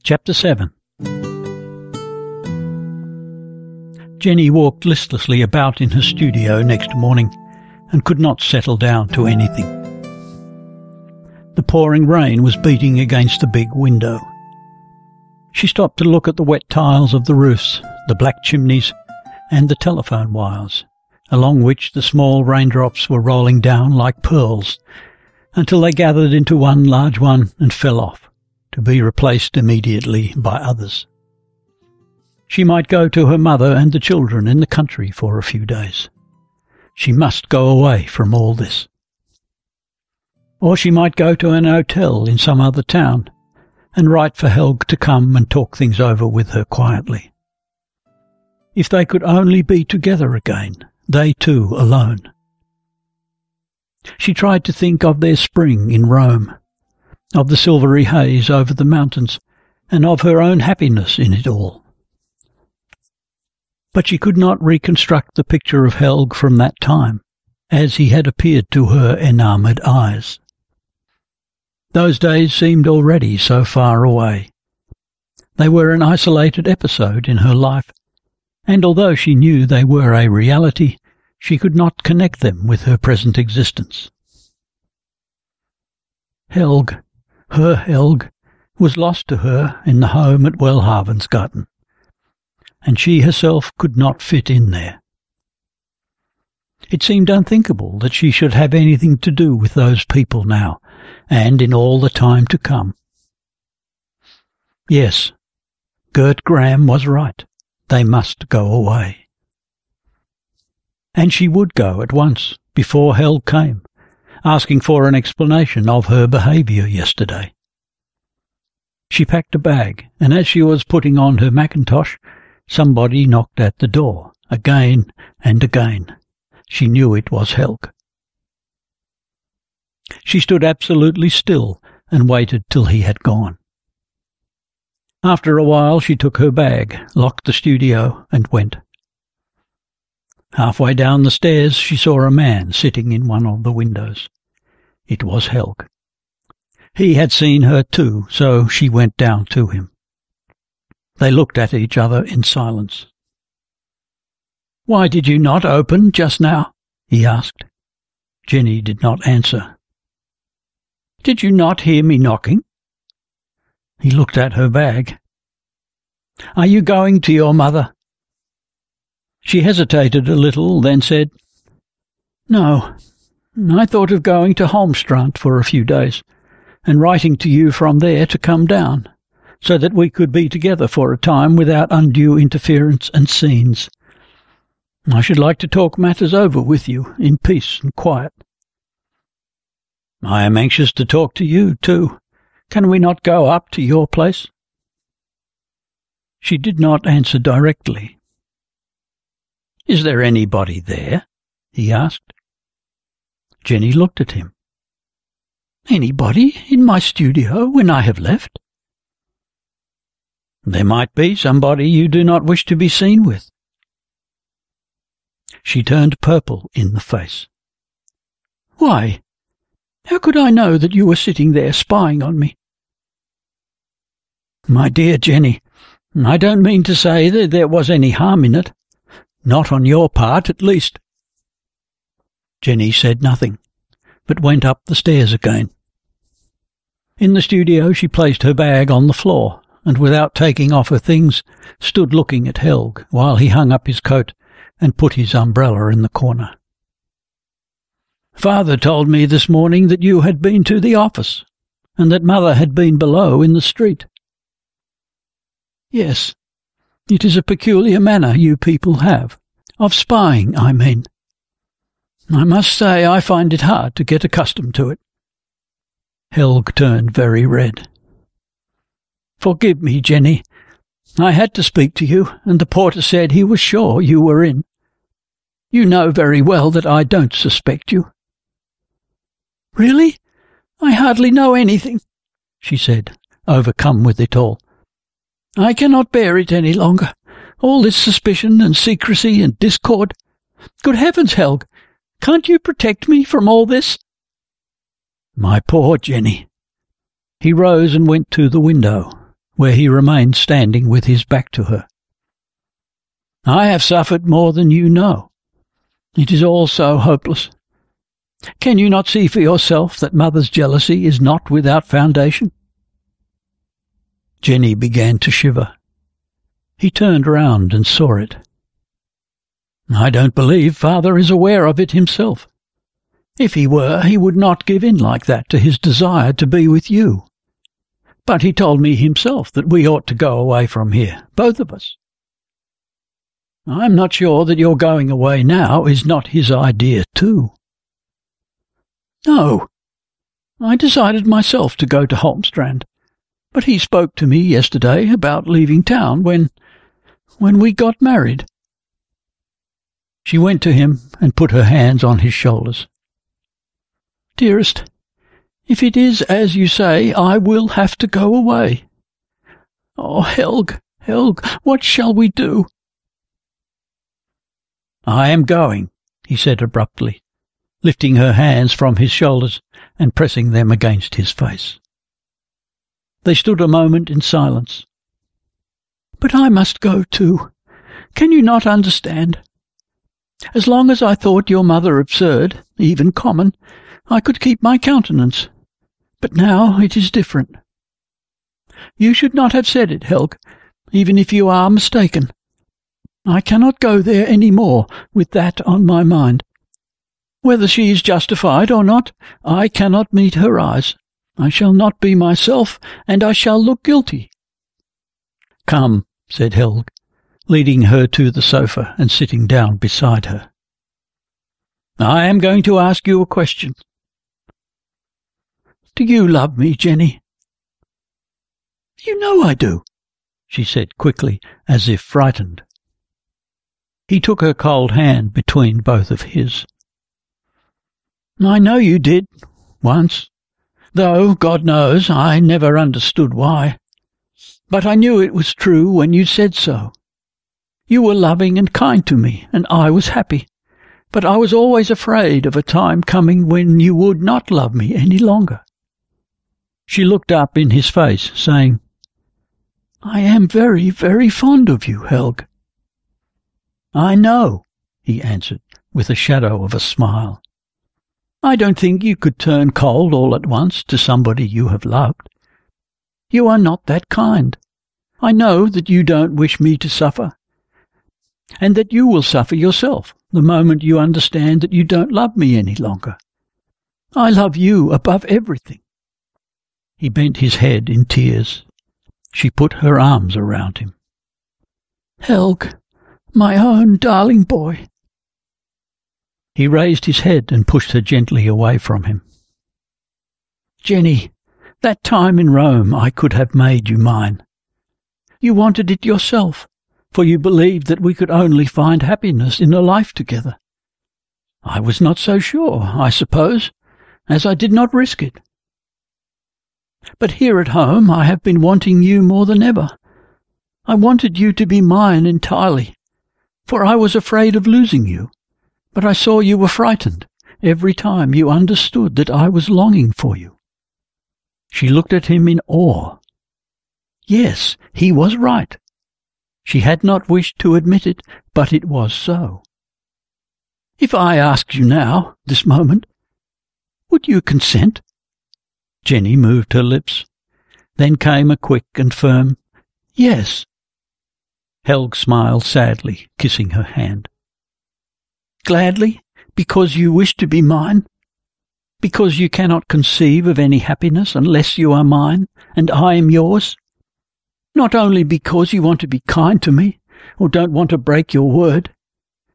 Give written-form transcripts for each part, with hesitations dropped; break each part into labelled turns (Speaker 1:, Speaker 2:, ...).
Speaker 1: Chapter 7. Jenny walked listlessly about in her studio next morning and could not settle down to anything. The pouring rain was beating against the big window. She stopped to look at the wet tiles of the roofs, the black chimneys, and the telephone wires, along which the small raindrops were rolling down like pearls, until they gathered into one large one and fell off, to be replaced immediately by others. She might go to her mother and the children in the country for a few days. She must go away from all this. Or she might go to an hotel in some other town and write for Helge to come and talk things over with her quietly. If they could only be together again, they two alone. She tried to think of their spring in Rome, of the silvery haze over the mountains, and of her own happiness in it all. But she could not reconstruct the picture of Helge from that time, as he had appeared to her enamoured eyes. Those days seemed already so far away. They were an isolated episode in her life, and although she knew they were a reality, she could not connect them with her present existence. Helge, her Helge, was lost to her in the home at Welhavensgarten, and she herself could not fit in there. It seemed unthinkable that she should have anything to do with those people now, and in all the time to come. Yes, Gert Gram was right. They must go away. And she would go at once, before Helge came, asking for an explanation of her behaviour yesterday. She packed a bag, and as she was putting on her mackintosh, somebody knocked at the door, again and again. She knew it was Helge. She stood absolutely still and waited till he had gone. After a while she took her bag, locked the studio, and went. Halfway down the stairs she saw a man sitting in one of the windows. It was Helge. He had seen her too, so she went down to him. They looked at each other in silence. "Why did you not open just now?" he asked. Jenny did not answer. "Did you not hear me knocking?" He looked at her bag. "Are you going to your mother?" She hesitated a little, then said, "No, I thought of going to Holmstrand for a few days, and writing to you from there to come down, so that we could be together for a time without undue interference and scenes. I should like to talk matters over with you in peace and quiet." "I am anxious to talk to you, too. Can we not go up to your place?" She did not answer directly. "Is there anybody there?" he asked. Jenny looked at him. "Anybody in my studio when I have left?" "There might be somebody you do not wish to be seen with." She turned purple in the face. "Why? How could I know that you were sitting there spying on me?" "My dear Jenny, I don't mean to say that there was any harm in it. Not on your part, at least." Jenny said nothing, but went up the stairs again. In the studio she placed her bag on the floor, and without taking off her things, stood looking at Helge while he hung up his coat and put his umbrella in the corner. "Father told me this morning that you had been to the office, and that Mother had been below in the street." "Yes, it is a peculiar manner you people have, of spying, I mean. I must say I find it hard to get accustomed to it." Helge turned very red. "Forgive me, Jenny. I had to speak to you, and the porter said he was sure you were in. You know very well that I don't suspect you." "Really? I hardly know anything," she said, overcome with it all. "I cannot bear it any longer, all this suspicion and secrecy and discord. Good heavens, Helge, can't you protect me from all this?" "My poor Jenny." He rose and went to the window, where he remained standing with his back to her. "I have suffered more than you know. It is all so hopeless. Can you not see for yourself that mother's jealousy is not without foundation?" Jenny began to shiver. He turned round and saw it. "I don't believe father is aware of it himself. If he were, he would not give in like that to his desire to be with you. But he told me himself that we ought to go away from here, both of us. I'm not sure that your going away now is not his idea too." "No. I decided myself to go to Holmstrand, but he spoke to me yesterday about leaving town when we got married." She went to him and put her hands on his shoulders. "Dearest, if it is as you say, I will have to go away. Oh, Helge, what shall we do?" "I am going," he said abruptly, lifting her hands from his shoulders and pressing them against his face. They stood a moment in silence. "But I must go too. Can you not understand? As long as I thought your mother absurd, even common, I could keep my countenance. But now it is different. You should not have said it, Helge, even if you are mistaken. I cannot go there any more with that on my mind. Whether she is justified or not, I cannot meet her eyes. I shall not be myself, and I shall look guilty." "Come," said Helge, leading her to the sofa and sitting down beside her. "I am going to ask you a question. Do you love me, Jenny?" "You know I do," she said quickly, as if frightened. He took her cold hand between both of his. "I know you did, once, though, God knows, I never understood why. But I knew it was true when you said so. You were loving and kind to me, and I was happy. But I was always afraid of a time coming when you would not love me any longer." She looked up in his face, saying, "I am very, very fond of you, Helge." "I know," he answered, with a shadow of a smile. "I don't think you could turn cold all at once to somebody you have loved. You are not that kind. I know that you don't wish me to suffer, and that you will suffer yourself the moment you understand that you don't love me any longer. I love you above everything." He bent his head in tears. She put her arms around him. "Helge, my own darling boy." He raised his head and pushed her gently away from him. "Jenny, that time in Rome I could have made you mine. You wanted it yourself, for you believed that we could only find happiness in a life together. I was not so sure, I suppose, as I did not risk it. But here at home I have been wanting you more than ever. I wanted you to be mine entirely, for I was afraid of losing you. But I saw you were frightened every time you understood that I was longing for you." She looked at him in awe. Yes, he was right. She had not wished to admit it, but it was so. "If I asked you now, this moment, would you consent?" Jenny moved her lips. Then came a quick and firm, "Yes." Helge smiled sadly, kissing her hand. "Gladly, because you wish to be mine? Because you cannot conceive of any happiness unless you are mine, and I am yours? Not only because you want to be kind to me, or don't want to break your word.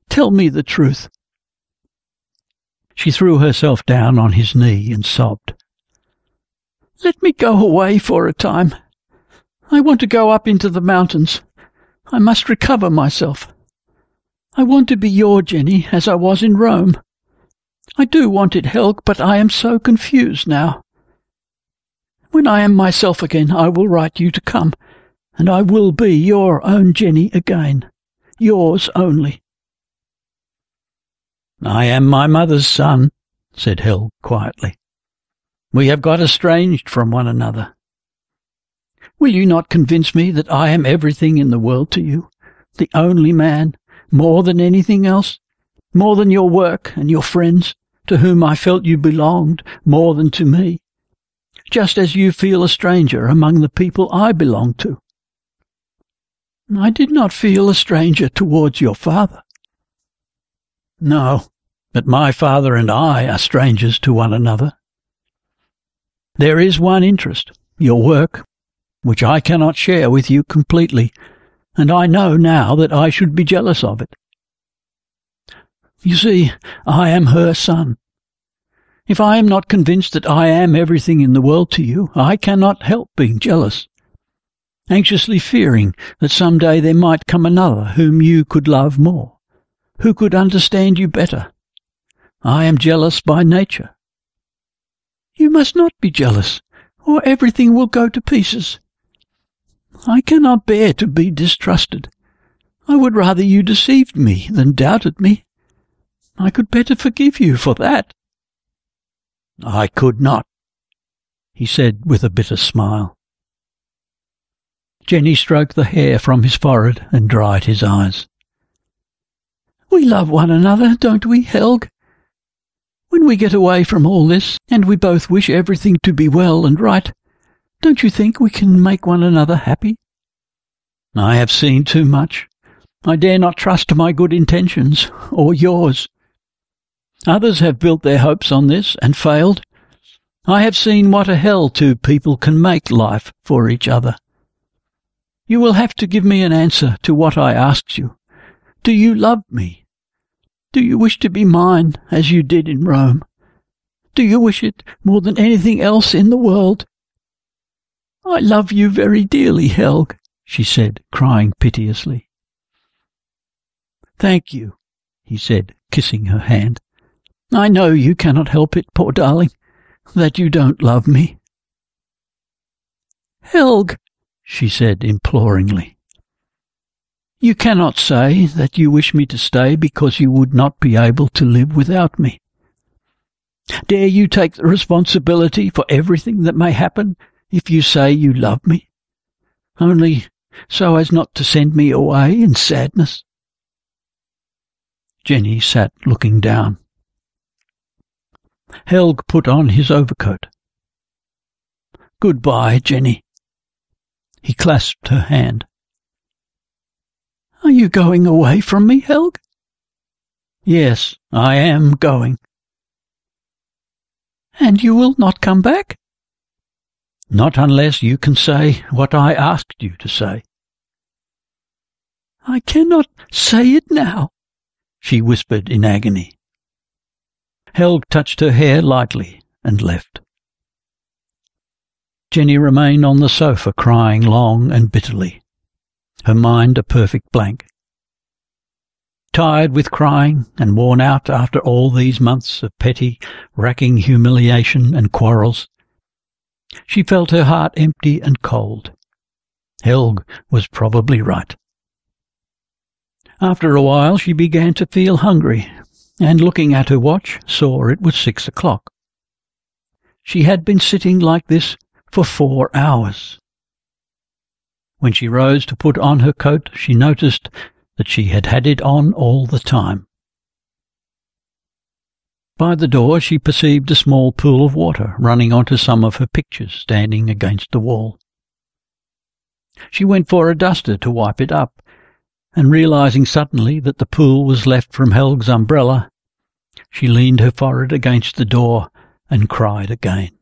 Speaker 1: Tell me the truth." She threw herself down on his knee and sobbed. "Let me go away for a time. I want to go up into the mountains. I must recover myself. I want to be your Jenny as I was in Rome. I do want it, Helge, but I am so confused now. When I am myself again, I will write you to come, and I will be your own Jenny again, yours only." "I am my mother's son," said Helge quietly. "We have got estranged from one another. Will you not convince me that I am everything in the world to you, the only man, more than anything else, more than your work and your friends, to whom I felt you belonged more than to me, just as you feel a stranger among the people I belong to? I did not feel a stranger towards your father. No, but my father and I are strangers to one another. There is one interest, your work, which I cannot share with you completely, and I know now that I should be jealous of it. You see, I am her son. If I am not convinced that I am everything in the world to you, I cannot help being jealous, anxiously fearing that some day there might come another whom you could love more, who could understand you better. I am jealous by nature. You must not be jealous, or everything will go to pieces. I cannot bear to be distrusted. I would rather you deceived me than doubted me. I could better forgive you for that. I could not, he said with a bitter smile. Jenny stroked the hair from his forehead and dried his eyes. We love one another, don't we, Helge? When we get away from all this, and we both wish everything to be well and right, don't you think we can make one another happy? I have seen too much. I dare not trust my good intentions, or yours. Others have built their hopes on this and failed. I have seen what a hell two people can make life for each other. You will have to give me an answer to what I asked you. Do you love me? Do you wish to be mine, as you did in Rome? Do you wish it more than anything else in the world? I love you very dearly, Helge, she said, crying piteously. Thank you, he said, kissing her hand. I know you cannot help it, poor darling, that you don't love me. Helge, she said imploringly. You cannot say that you wish me to stay because you would not be able to live without me. Dare you take the responsibility for everything that may happen if you say you love me, only so as not to send me away in sadness? Jenny sat looking down. Helge put on his overcoat. Goodbye, Jenny. He clasped her hand. Are you going away from me, Helge? Yes, I am going. And you will not come back? Not unless you can say what I asked you to say. I cannot say it now, she whispered in agony. Helge touched her hair lightly and left. Jenny remained on the sofa crying long and bitterly, her mind a perfect blank. Tired with crying and worn out after all these months of petty, racking humiliation and quarrels, she felt her heart empty and cold. Helge was probably right. After a while she began to feel hungry, and looking at her watch saw it was 6 o'clock. She had been sitting like this for 4 hours. When she rose to put on her coat, she noticed that she had had it on all the time. By the door she perceived a small pool of water running onto some of her pictures standing against the wall. She went for a duster to wipe it up, and realizing suddenly that the pool was left from Helge's umbrella, she leaned her forehead against the door and cried again.